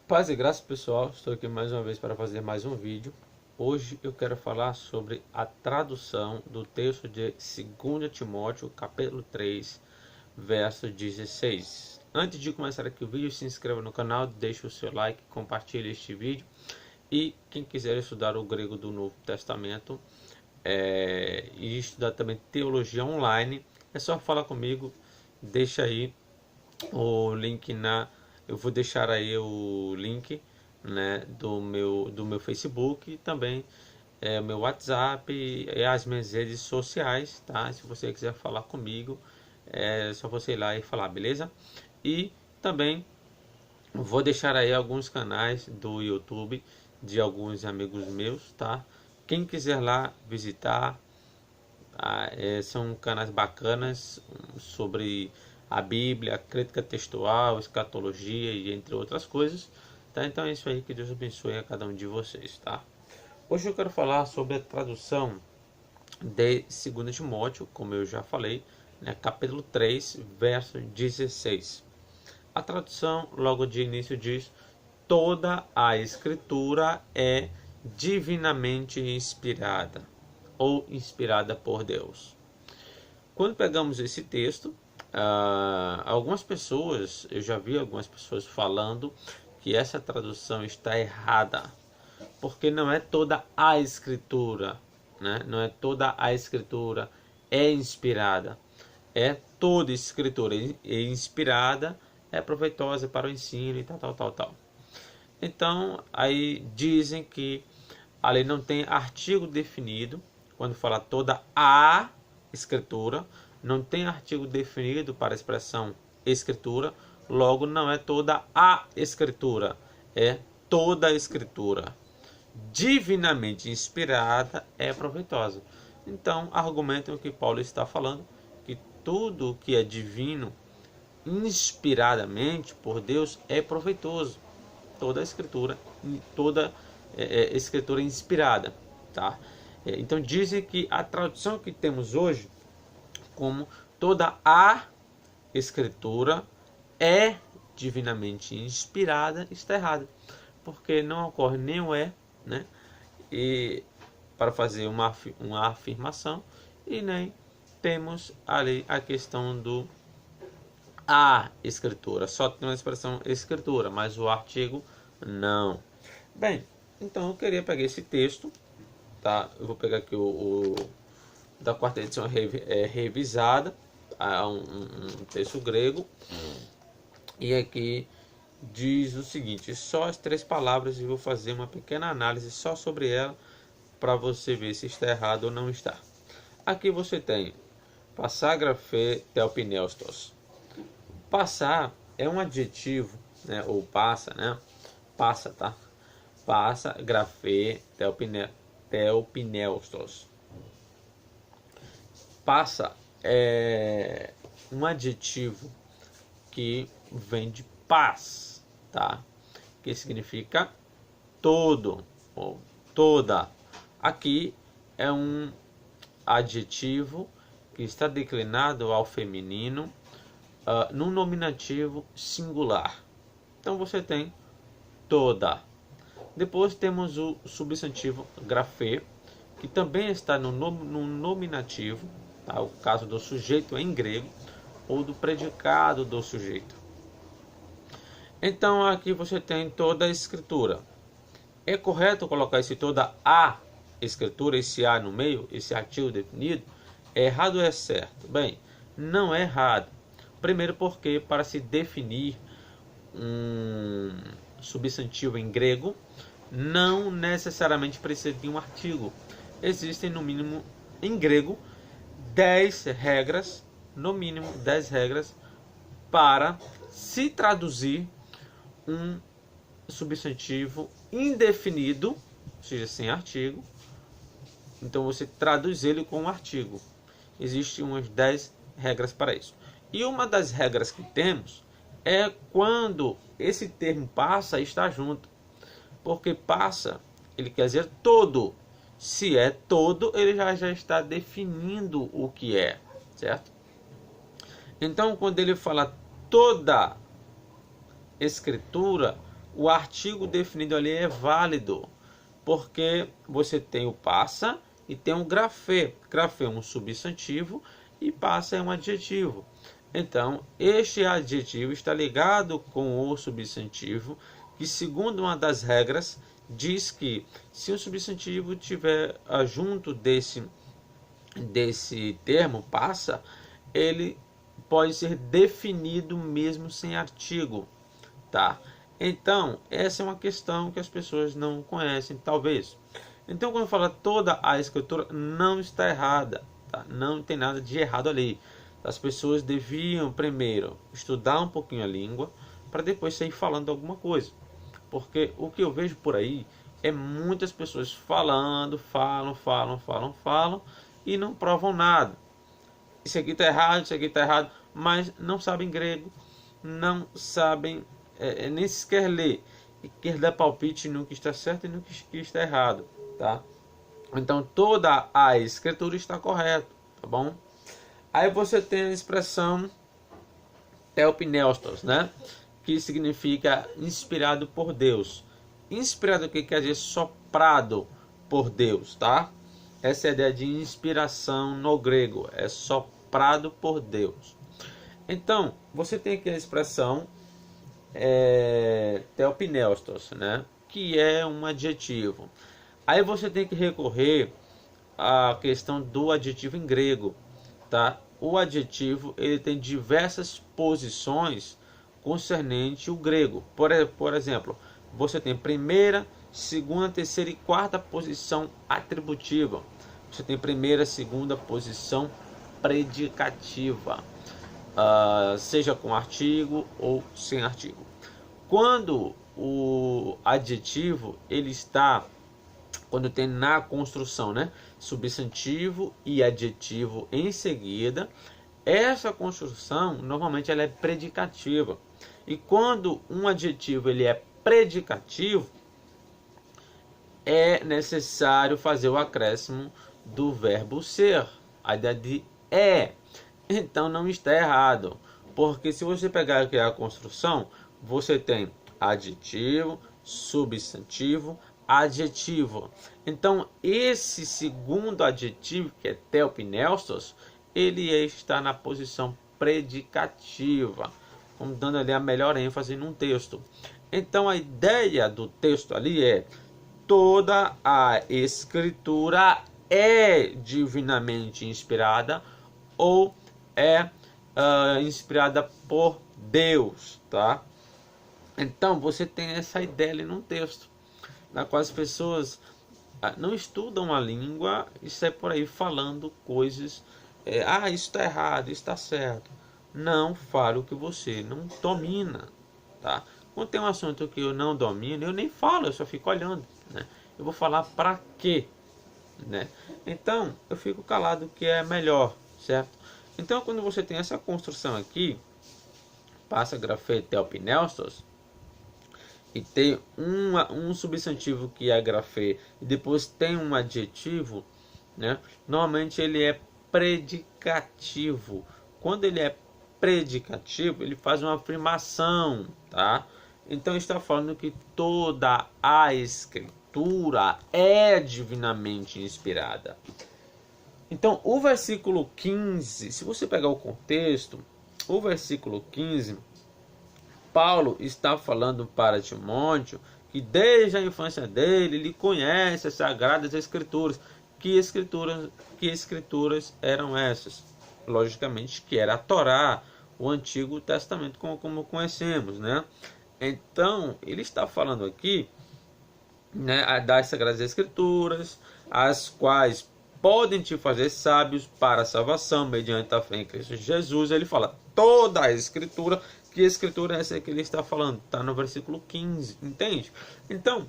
Paz e graça, pessoal, estou aqui mais uma vez para fazer mais um vídeo. Hoje eu quero falar sobre a tradução do texto de 2 Timóteo, capítulo 3, verso 16. Antes de começar aqui o vídeo, se inscreva no canal, deixe o seu like, compartilhe este vídeo. E quem quiser estudar o grego do Novo Testamento e estudar também teologia online, é só falar comigo, deixa aí o link eu vou deixar aí o link, né, do meu Facebook e também o meu WhatsApp e as minhas redes sociais, tá? Se você quiser falar comigo, é só você ir lá e falar, beleza? E também vou deixar aí alguns canais do YouTube de alguns amigos meus, tá? Quem quiser lá visitar, são canais bacanas sobre a Bíblia, a crítica textual, escatologia e entre outras coisas, tá? Então é isso aí, que Deus abençoe a cada um de vocês, tá? Hoje eu quero falar sobre a tradução de 2 Timóteo, como eu já falei, né, capítulo 3, verso 16. A tradução logo de início diz: toda a escritura é divinamente inspirada ou inspirada por Deus. Quando pegamos esse texto, algumas pessoas, eu já vi algumas pessoas falando que essa tradução está errada, porque não é toda a escritura, né? Não é toda a escritura é inspirada, é toda escritura é inspirada, é proveitosa para o ensino e tal. Então, aí dizem que a lei não tem artigo definido, quando fala toda a escritura, não tem artigo definido para a expressão escritura, logo não é toda a escritura, é toda a escritura. Divinamente inspirada é proveitosa. Então, argumentam que Paulo está falando que tudo que é divino, inspiradamente por Deus, é proveitoso. Toda a escritura, toda escritura inspirada, tá? Então dizem que a tradução que temos hoje, como toda a escritura é divinamente inspirada, está errada, porque não ocorre nem o né? E para fazer uma afirmação, e nem temos ali a questão do a escritura, só tem uma expressão escritura, mas o artigo não. Bem, então eu queria pegar esse texto, tá? Eu vou pegar aqui o da quarta edição revisada, um texto grego, e aqui diz o seguinte: só as 3 palavras, e vou fazer uma pequena análise só sobre ela para você ver se está errado ou não está. Aqui você tem passar, grafê, telpneustos. Passar é um adjetivo, né? Ou passa, né? Passa, tá? Passa, grafê, telpneustos. Passa é um adjetivo que vem de paz, tá? Que significa todo ou toda. Aqui é um adjetivo que está declinado ao feminino num nominativo singular. Então você tem toda. Depois temos o substantivo grafê, que também está no nominativo, tá? O caso do sujeito em grego, ou do predicado do sujeito. Então aqui você tem toda a escritura. É correto colocar esse toda a escritura, esse a no meio, esse artigo definido? É errado ou é certo? Bem, não é errado. Primeiro porque para se definir um substantivo em grego, não necessariamente precisa de um artigo. Existem no mínimo em grego 10 regras, no mínimo 10 regras para se traduzir um substantivo indefinido, ou seja, sem artigo. Então você traduz ele com um artigo. Existem umas 10 regras para isso. E uma das regras que temos é quando esse termo passa está junto. Porque passa, ele quer dizer todo. Se é todo, ele já está definindo o que é, certo? Então, quando ele fala toda escritura, o artigo definido ali é válido, porque você tem o passa e tem o grafê. Grafê é um substantivo e passa é um adjetivo. Então, este adjetivo está ligado com o substantivo, que segundo uma das regras diz que se o substantivo tiver junto desse termo passa, ele pode ser definido mesmo sem artigo, tá? Então, essa é uma questão que as pessoas não conhecem, talvez. Então, quando fala toda a escritura, não está errada, tá? Não tem nada de errado ali. As pessoas deviam primeiro estudar um pouquinho a língua para depois sair falando alguma coisa. Porque o que eu vejo por aí é muitas pessoas falando, falam e não provam nada. Isso aqui está errado, isso aqui está errado, mas não sabem grego, não sabem nem sequer ler e quer dar palpite no que está certo e no que está errado, tá? Então toda a escritura está correta, tá bom? Aí você tem a expressão Theopneustos, né? Que significa inspirado por Deus. Inspirado, que quer dizer soprado por Deus, tá? Essa é a ideia de inspiração no grego, é soprado por Deus. Então, você tem aqui a expressão Theopneustos, né? Que é um adjetivo. Aí você tem que recorrer à questão do adjetivo em grego, tá? O adjetivo ele tem diversas posições concernente o grego. Por exemplo, você tem primeira, segunda, terceira e quarta posição atributiva. Você tem primeira, segunda posição predicativa, seja com artigo ou sem artigo. Quando o adjetivo ele está, quando tem na construção, né, substantivo e adjetivo em seguida, essa construção normalmente ela é predicativa. E quando um adjetivo ele é predicativo, é necessário fazer o acréscimo do verbo ser, a ideia de é. Então não está errado, porque se você pegar aqui a construção, você tem adjetivo, substantivo, adjetivo. Então esse segundo adjetivo, que é Theopneustos, ele está na posição predicativa, dando ali a melhor ênfase num texto. Então a ideia do texto ali é: toda a escritura é divinamente inspirada ou é inspirada por Deus, tá? Então você tem essa ideia ali num texto, na qual as pessoas não estudam a língua e saem por aí falando coisas, isso está errado, isso está certo. Não fale o que você não domina, tá? Quando tem um assunto que eu não domino, eu nem falo, eu só fico olhando, né? Eu vou falar para quê, né? Então eu fico calado, que é melhor, certo? Então quando você tem essa construção aqui, passa grafê Theopneustos, e tem um substantivo que é grafê e depois tem um adjetivo, né? Normalmente ele é predicativo. Quando ele é predicativo, ele faz uma afirmação, tá? Então está falando que toda a escritura é divinamente inspirada. Então o versículo 15, se você pegar o contexto, o versículo 15, Paulo está falando para Timóteo que desde a infância dele ele conhece as sagradas escrituras. Que escrituras eram essas? Logicamente que era a Torá, o Antigo Testamento como conhecemos, né? Então ele está falando aqui, né, das sagradas escrituras, as quais podem te fazer sábios para a salvação mediante a fé em Cristo Jesus. Ele fala toda a escritura. Que escritura é essa que ele está falando? Está no versículo 15, entende? Então,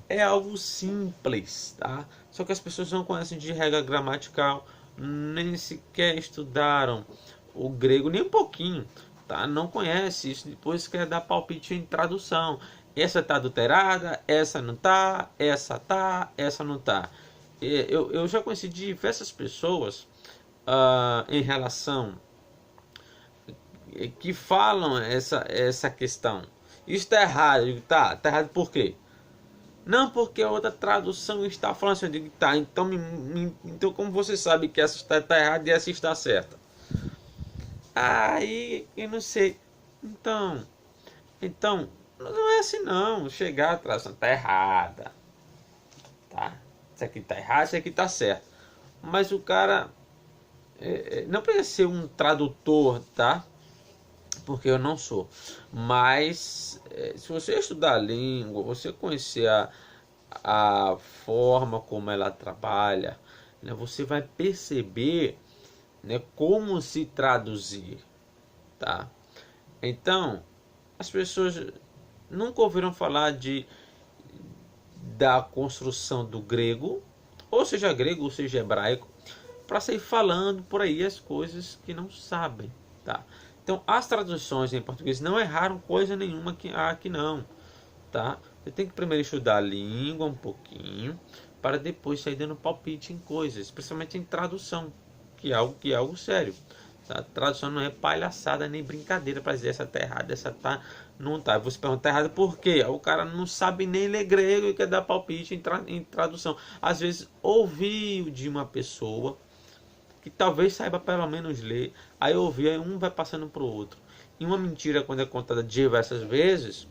é algo simples, tá? Só que as pessoas não conhecem de regra gramatical, nem sequer estudaram o grego, nem um pouquinho, tá? Não conhece isso, depois quer dar palpite em tradução. Essa está adulterada, essa não está, essa não está. Eu já conheci diversas pessoas em relação que falam essa questão. isso está errado. Eu digo, tá errado por quê? Não, porque a outra tradução está falando assim. Eu digo, tá, então, então como você sabe que essa está errada e essa está certa? Aí, eu não sei. Então, não é assim não. Chegar a tradução está errada, tá? Isso aqui está errado, isso aqui está certo. Mas o cara não precisa ser um tradutor, tá? Porque eu não sou. Mas se você estudar a língua, você conhecer a forma como ela trabalha, né, você vai perceber, né, como se traduzir, tá? Então, as pessoas nunca ouviram falar da construção do grego, ou seja hebraico, para sair falando por aí as coisas que não sabem, tá? Então, as traduções em português não erraram coisa nenhuma aqui não, tá? Você tem que primeiro estudar a língua um pouquinho, para depois sair dando palpite em coisas, principalmente em tradução, que é algo sério. Tá? Tradução não é palhaçada nem brincadeira para dizer essa tá errada, essa tá não tá. Você pergunta tá errado por quê? O cara não sabe nem ler grego e quer dar palpite em tradução. Às vezes ouviu de uma pessoa que talvez saiba pelo menos ler, aí ouvir, aí um vai passando pro outro. E uma mentira, quando é contada diversas vezes,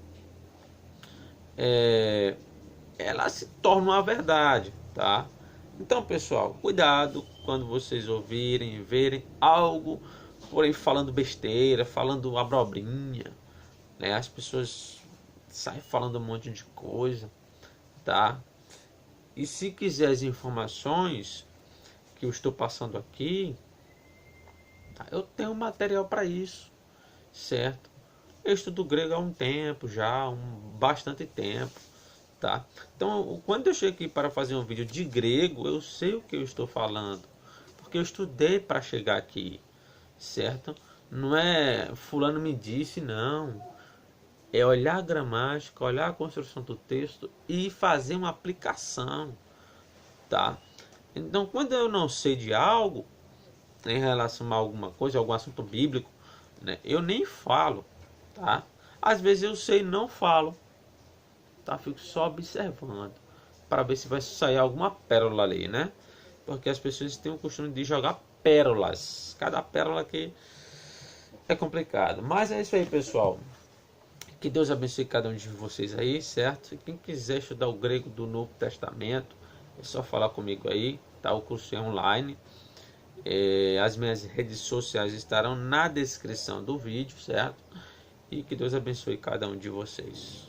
ela se torna uma verdade, tá? Então, pessoal, cuidado quando vocês ouvirem, verem algo por aí falando besteira, falando abobrinha, né? As pessoas saem falando um monte de coisa, tá? E se quiser as informações que eu estou passando aqui, tá? Eu tenho material para isso, certo? Eu estudo grego há um tempo já, bastante tempo, tá? Então, quando eu chego aqui para fazer um vídeo de grego, eu sei o que eu estou falando, porque eu estudei para chegar aqui, certo? Não é fulano me disse, não. É olhar a gramática, olhar a construção do texto e fazer uma aplicação, tá? Então, quando eu não sei de algo, em relação a alguma coisa, algum assunto bíblico, né, eu nem falo, tá? Às vezes eu sei e não falo, tá? Fico só observando para ver se vai sair alguma pérola ali, né? Porque as pessoas têm o costume de jogar pérolas. Cada pérola que é complicado. Mas é isso aí, pessoal. Que Deus abençoe cada um de vocês aí, certo? E quem quiser estudar o grego do Novo Testamento, é só falar comigo aí, tá? O curso é online. As minhas redes sociais estarão na descrição do vídeo, certo? E que Deus abençoe cada um de vocês.